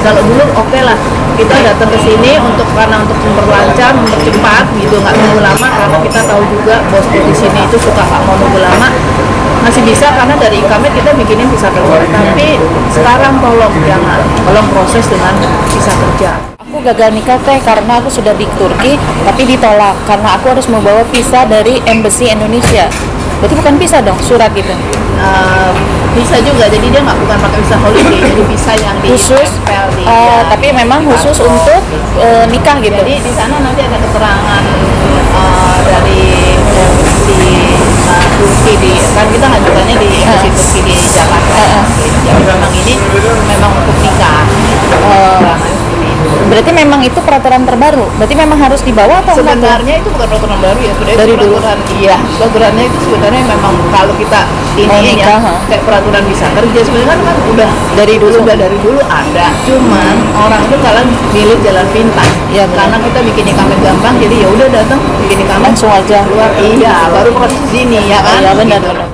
Kalau dulu oke lah, kita datang ke sini karena untuk memperlancar, mempercepat gitu, nggak nunggu lama karena kita tahu juga bos di sini itu suka nggak mau nunggu lama. Masih bisa karena dari Ikamet kita bikinin visa kerja. Tapi sekarang tolong proses dengan visa kerja. Aku gagal nikah teh karena aku sudah di Turki tapi ditolak karena aku harus membawa visa dari Embassy Indonesia. Berarti bukan visa dong, surat gitu. Bisa juga, jadi dia bukan pakai visa holiday, jadi visa yang di Khusus, tapi memang khusus untuk nikah gitu. Jadi di sana nanti ada keterangan dari Turki kan kita ngajukannya di Embassy Turki di Jakarta. Jadi memang ini memang untuk nikah. Berarti memang itu peraturan terbaru. Berarti memang harus dibawa atau sebenarnya itu bukan peraturan baru ya, sudah dari dulu. Peraturannya itu sebenarnya memang kalau kita ini ya kayak peraturan visa kerja sebenarnya kan udah dari dulu ada. Cuman orang itu kalian milih jalan pintas. Ya, karena kita bikin ikamet gampang, jadi ya udah datang bikin ikamet langsung aja keluar. Iya, baru proses sini ya kan. Iya benar. Gitu.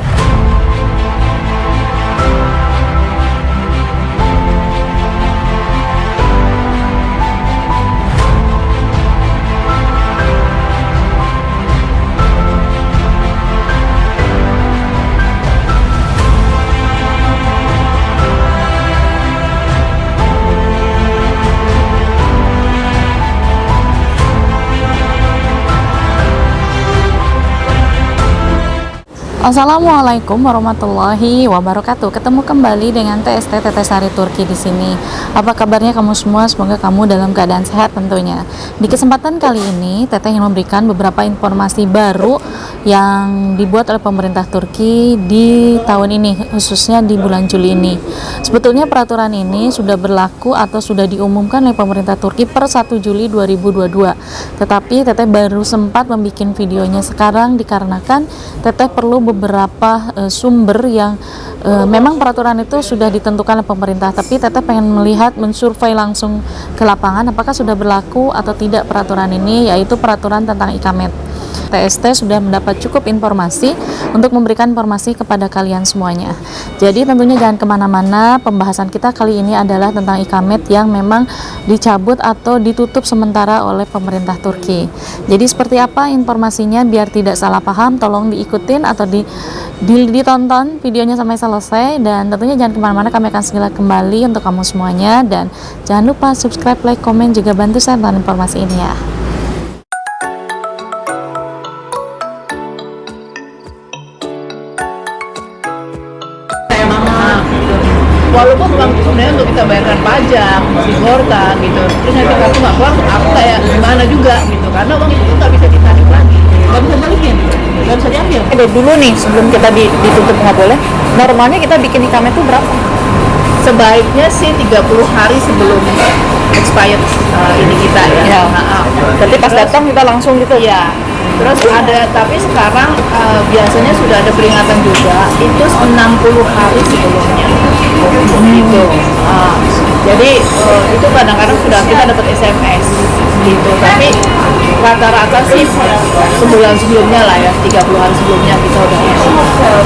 Assalamualaikum warahmatullahi wabarakatuh. Ketemu kembali dengan TST Teteh Sari Turki di sini. Apa kabarnya kamu semua? Semoga kamu dalam keadaan sehat tentunya. Di kesempatan kali ini, Teteh ingin memberikan beberapa informasi baru yang dibuat oleh pemerintah Turki di tahun ini, khususnya di bulan Juli ini. Sebetulnya peraturan ini sudah berlaku atau sudah diumumkan oleh pemerintah Turki per 1 Juli 2022. Tetapi Teteh baru sempat membuat videonya sekarang dikarenakan Teteh perlu beberapa sumber yang memang peraturan itu sudah ditentukan oleh pemerintah, tapi Teteh pengen melihat, mensurvei langsung ke lapangan apakah sudah berlaku atau tidak peraturan ini, yaitu peraturan tentang ikamet. TST sudah mendapat cukup informasi untuk memberikan informasi kepada kalian semuanya. Jadi tentunya jangan kemana-mana, pembahasan kita kali ini adalah tentang ikamet yang memang dicabut atau ditutup sementara oleh pemerintah Turki. Jadi seperti apa informasinya, biar tidak salah paham, tolong diikutin atau ditonton videonya sampai selesai. Dan tentunya jangan kemana-mana, kami akan segera kembali untuk kamu semuanya. Dan jangan lupa subscribe, like, komen, juga bantu share tentang informasi ini ya. Walaupun uang itu sebenarnya untuk kita bayarkan pajak, sigorta gitu. Terus nanti kartu nggak keluar, aku kayak gimana juga gitu. Karena uang itu nggak bisa ditarik lagi, nggak bisa balikin, nggak bisa diambil. Dari dulu nih, sebelum kita ditutup nggak boleh, normalnya kita bikin ikamet itu berapa? Sebaiknya sih 30 hari sebelum expired ini kita ya. Berarti pas datang kita langsung gitu? Iya. Terus ada, tapi sekarang biasanya sudah ada peringatan juga, itu 60 hari sebelumnya gitu. Jadi itu kadang-kadang sudah kita dapat SMS gitu, tapi rata-rata sih sebulan sebelumnya lah ya, 30 hari sebelumnya kita udah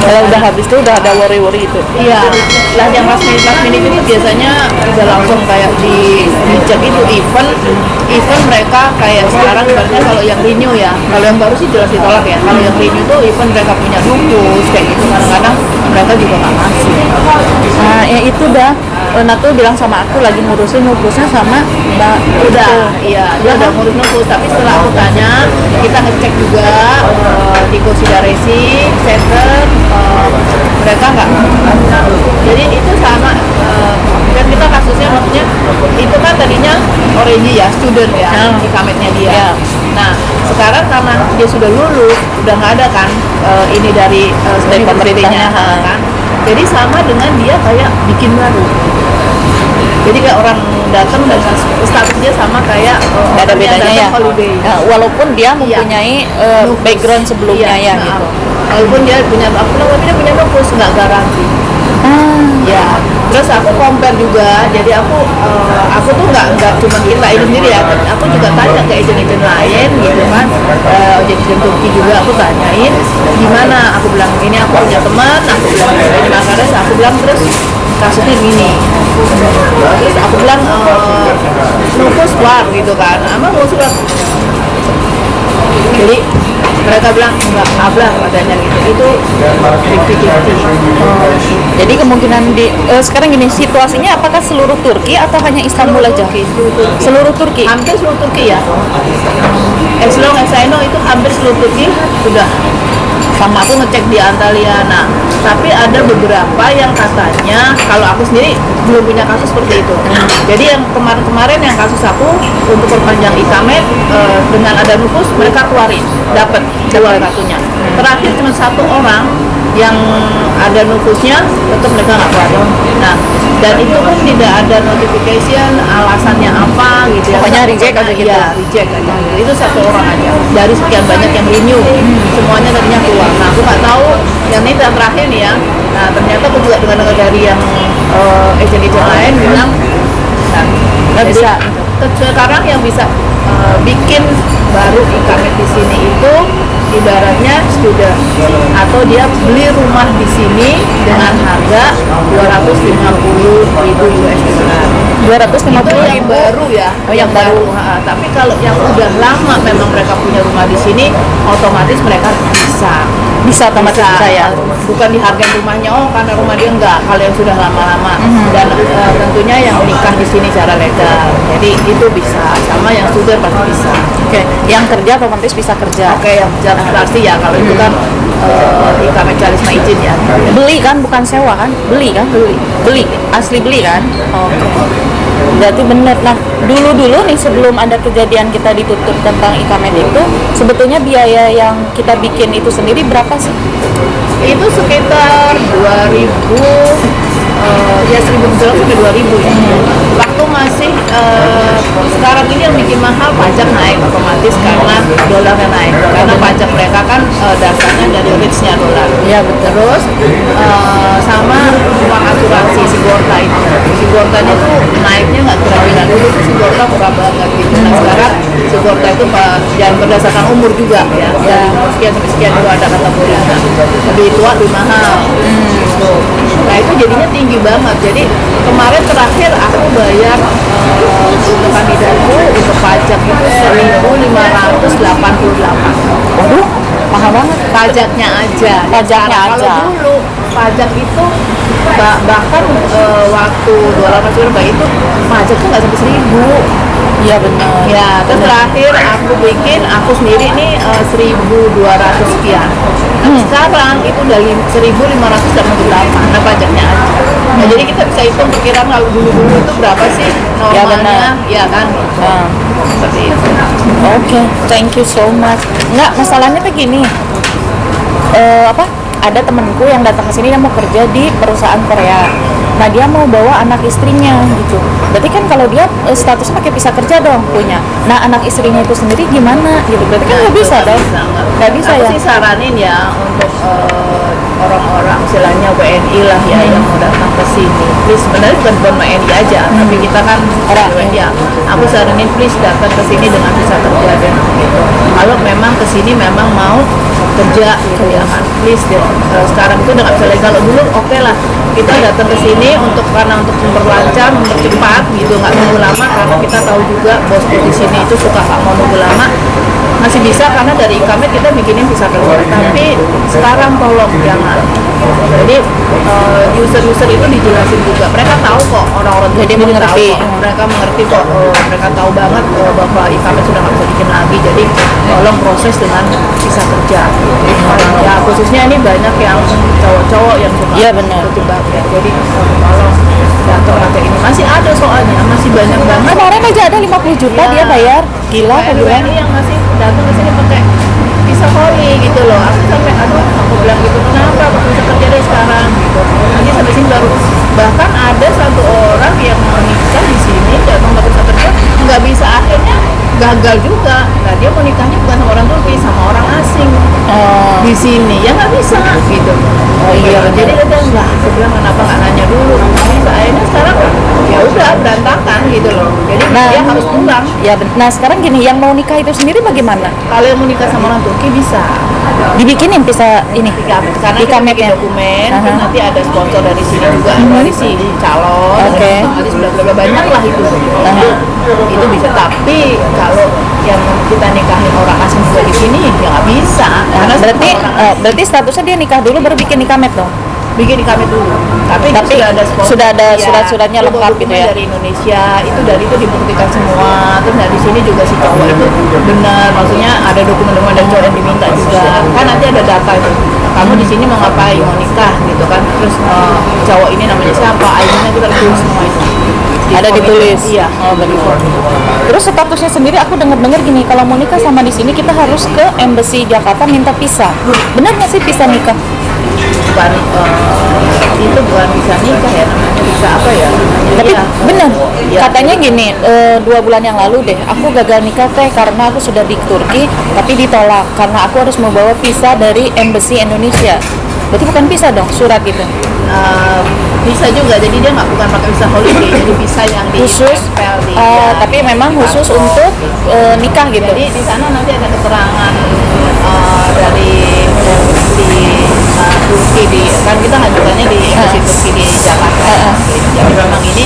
kalau udah habis tuh udah ada worry-worry itu. Iya, lah yang last minute itu biasanya udah langsung kayak dicek itu event mereka kayak sekarang ibaratnya kalau yang renew ya, kalau yang baru sih jelas ditolak ya, kalau yang renew tuh event mereka punya dukus kayak gitu, kadang-kadang mereka juga nggak ngasih. Nah ya itu dah, Natul bilang sama aku lagi ngurusin nukusnya sama Mbak. Iya, dia udah ngurus nukus, tapi setelah aku tanya, kita ngecek juga di konsiderasi center, mereka nggak. Jadi itu sama, dan kita kasusnya maksudnya itu kan tadinya origi ya, student ya, ikametnya dia. Nah sekarang karena dia sudah lulus, udah nggak ada kan ini dari pemerintahnya kan. Jadi sama dengan dia kayak bikin baru. Jadi kayak orang datang dan statusnya sama kayak nggak ada bedanya ya. Holiday. Walaupun dia mempunyai background sebelumnya ya gitu. Walaupun dia punya tapi dia punya nukus, nggak garansi. Ya, terus aku compare juga, jadi aku tuh nggak cuma kita ini sendiri ya, aku juga tanya ke agent-agent lain gitu kan, agent Turki juga aku tanyain gimana, aku bilang ini aku punya teman, aku bilang ini makanan, aku bilang terus kasusnya gini. Terus aku bilang nufus keluar gitu kan, ama mau surat. Jadi mereka bilang enggak ablah katanya gitu. Itu 50-50. Jadi kemungkinan sekarang gini, situasinya apakah seluruh Turki atau hanya Istanbul aja? Seluruh Turki. Hampir seluruh Turki ya. As long as I know itu hampir seluruh Turki sudah. Sama aku ngecek di Antalya. Nah, tapi ada beberapa yang katanya kalau aku sendiri belum punya kasus seperti itu. Jadi yang kemarin-kemarin yang kasus aku untuk perpanjang ikamet dengan ada nufus mereka keluarin, dapat keluar kartunya. Terakhir cuma satu orang yang ada nufusnya tetap mereka nggak keluar. Nah, dan itu pun tidak ada notification alasannya apa gitu ya. Pokoknya reject aja gitu. Ya, reject aja. Itu satu orang aja dari sekian banyak yang renew. Semuanya tadinya keluar. Nah, aku nggak tahu yang ini yang terakhir nih ya. Nah, ternyata aku juga dengar dari yang agent-agent lain bilang nah, Nggak jadi, bisa. Sekarang yang bisa bikin baru ikamet di sini itu ibaratnya student atau dia beli rumah di sini dengan harga 250.000 US dollar. 250 Itu yang baru ya. Oh, yang baru. Tapi kalau yang udah lama memang mereka punya rumah di sini, otomatis mereka bisa otomatis bisa ya. bukan dihargai rumahnya, oh karena rumah dia enggak, kalau yang sudah lama-lama dan tentunya yang nikah di sini secara legal, jadi itu bisa, sama yang student pasti bisa. Oke, yang kerja otomatis bisa kerja. Oke, yang jalan pasti ya, kalau itu kan ikamet charisma izin ya. Beli kan, bukan sewa kan? Beli kan? Beli, asli beli kan? Oke. Berarti bener. Nah, dulu-dulu nih sebelum ada kejadian kita ditutup tentang ikamet itu, sebetulnya biaya yang kita bikin itu sendiri berapa sih? Itu sekitar 2.000 ya 1.000 sampai 2.000 ya. Waktu masih sekarang ini yang bikin mahal pajak naik otomatis karena dolarnya naik. Karena pajak mereka kan dasarnya dari rate-nya dolar. Iya betul. Terus sama uang asuransi Sigorta itu. Sigorta itu naiknya nggak kira-kira, dulu tuh Sigorta murah banget gitu. Nah sekarang Sigorta itu jangan berdasarkan umur juga ya. Dari umur sekian sampai sekian itu ada kategori. Nah, lebih tua lebih mahal. Nah itu jadinya tinggi banget. Jadi kemarin terakhir aku bayar untuk kandidatku untuk pajak itu 1.588. Waduh, mahal banget. Pajaknya aja. Pajaknya Kalau aja. dulu pajak itu bahkan waktu dolar masih berubah itu pajaknya nggak sampai 1.000. Iya benar. Ya, terus terakhir aku bikin aku sendiri nih 1.200 sekian. Tapi sekarang itu udah 1.588. Nah pajaknya aja. Nah, jadi kita bisa hitung perkiraan kalau dulu itu berapa sih Ya, normalnya, benar. ya kan? Seperti itu. Oke, thank you so much. Nggak, masalahnya tuh gini. Ada temenku yang datang ke sini dan mau kerja di perusahaan Korea. Nah dia mau bawa anak istrinya gitu. Berarti kan kalau dia statusnya pakai visa kerja dong punya. Nah anak istrinya itu sendiri gimana gitu? Berarti kan nggak bisa dong. Nggak bisa Aku ya. sih saranin ya untuk orang-orang istilahnya WNI lah ya yang mau datang ke sini. Please, sebenarnya bukan WNI aja, tapi kita kan orang WNI ya. Aku saranin please datang ke sini dengan visa kerja dan gitu. Kalau memang ke sini memang mau kerja gitu ya kan, please deh. Sekarang itu udah nggak bisa legal. Kalau dulu oke lah kita datang ke sini untuk memperlancar, mempercepat gitu, nggak nunggu lama karena kita tahu juga bos di sini itu suka nggak mau nunggu lama. Masih bisa karena dari ikamet kita bikinin visa kerja. Tapi sekarang tolong jangan. Jadi user-user itu dijelasin juga. Mereka tahu kok, orang-orang Jadi Turki mengerti. tahu kok. Mereka mengerti kok. Mereka tahu banget bahwa ikamet sudah nggak bisa bikin lagi. Jadi tolong proses dengan visa kerja. Ya khususnya ini banyak yang cowok-cowok yang suka Iya, benar. terjebak ya. Jadi tolong jatuh pakai ini. Masih ada soalnya, masih banyak banget. Kemarin aja ada 50 juta dia bayar. Gila aku bilang. WNI yang masih datang ke sini pakai visa Holi gitu loh. Aku sampai aku bilang gitu, kenapa aku bisa kerja dari sekarang gitu. Nanti sampai sini baru, bahkan ada satu orang yang mau nikah di sini datang ke visa kerja nggak bisa, akhirnya gagal juga. Nah dia mau nikahnya bukan sama orang Turki, sama orang asing di sini ya nggak bisa gitu. Oh iya, Jadi dia bilang aku bilang kenapa nggak nanya dulu. Nah, akhirnya sekarang ya udah berantakan gitu loh. Jadi Nah, dia harus pulang. Ya, nah sekarang gini, yang mau nikah itu sendiri bagaimana? Kalau yang mau nikah sama orang Turki bisa Dibikinin bisa ini ikamet, karena kita Ikamet bikin ya? dokumen, Aha. terus nanti ada sponsor dari sini juga, dari si calon, Oke. nanti sudah berapa banyak lah itu. Itu bisa. Tapi kalau yang kita nikahin orang asing juga di sini ya nggak bisa. Karena Berarti semua orang berarti statusnya dia nikah dulu baru bikin ikamet dong. bikin ikamet dulu. Tapi sudah ada sponsor. sudah ada Iya, surat-suratnya itu lengkap gitu dokumen ya. dari Indonesia, itu dari itu dibuktikan semua. Terus di sini juga si cowok itu benar, maksudnya ada dokumen-dokumen dari cowok yang diminta juga. Kan nanti ada data itu. Kamu di sini mau ngapain, mau nikah gitu kan. Terus cowok ini namanya siapa, ID-nya kita tulis semua itu. Ada ditulis. Iya. Oh, benar. Terus statusnya sendiri aku dengar-dengar gini, kalau mau nikah sama di sini kita harus ke embassy Jakarta minta visa. Benar nggak sih visa nikah? Bukan itu bukan bisa nikah ya, namanya bisa apa ya? Tapi Iya. benar, Iya. katanya gini, 2 bulan yang lalu deh, aku gagal nikah teh karena aku sudah di Turki, tapi ditolak karena aku harus membawa visa dari embassy Indonesia. Berarti bukan visa dong, surat gitu. Bisa juga, jadi dia nggak bukan pakai visa holiday, jadi visa yang di Khusus, tempel di ya, tapi memang khusus paspor. untuk nikah gitu. Jadi di sana nanti ada keterangan dari si Turki di kan kita ngajukannya di embassy Turki di Jakarta. Jadi memang ini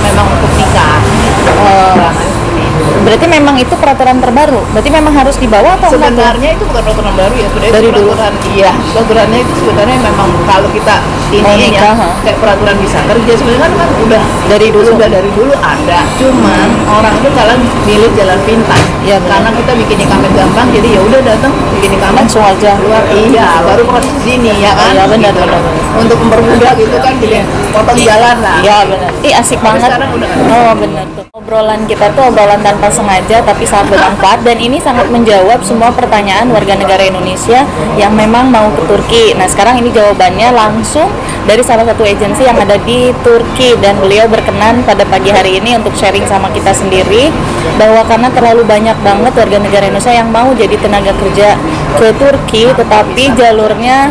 memang untuk nikah. Keterangan ini. Berarti memang itu peraturan terbaru. Berarti memang harus dibawa atau enggak tuh? Sebenarnya itu bukan peraturan baru ya, sudah Dari itu dulu? peraturan. Iya, peraturannya itu sebenarnya memang kalau kita Mau ini nikah, ya kayak peraturan bisa kerja sebenarnya kan udah Dari dulu? sudah dari dulu ada. Cuman orang itu kalian milih jalan pintas. Iya, benar. Karena kita bikin ikamet gampang, jadi ya udah datang bikin ikamet Langsung aja. keluar. Iya, baru proses sini ya kan. Iya, benar, Gitu. benar. Untuk mempermudah gitu kan, jadi potong jalan lah. Iya benar. Ih asik banget. sekarang udah Oh benar tuh. Obrolan kita tuh obrolan tanpa sengaja tapi sangat bermanfaat dan ini sangat menjawab semua pertanyaan warga negara Indonesia yang memang mau ke Turki. Nah sekarang ini jawabannya langsung dari salah satu agensi yang ada di Turki dan beliau berkenan pada pagi hari ini untuk sharing sama kita sendiri bahwa karena terlalu banyak banget warga negara Indonesia yang mau jadi tenaga kerja ke Turki tetapi jalurnya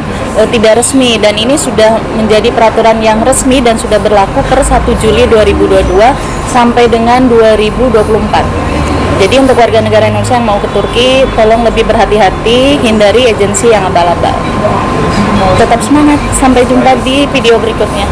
tidak resmi dan ini sudah menjadi peraturan yang resmi dan sudah berlaku per 1 Juli 2022 sampai dengan 2024. Jadi untuk warga negara Indonesia yang mau ke Turki tolong lebih berhati-hati, hindari agensi yang abal-abal. Tetap semangat, sampai jumpa di video berikutnya.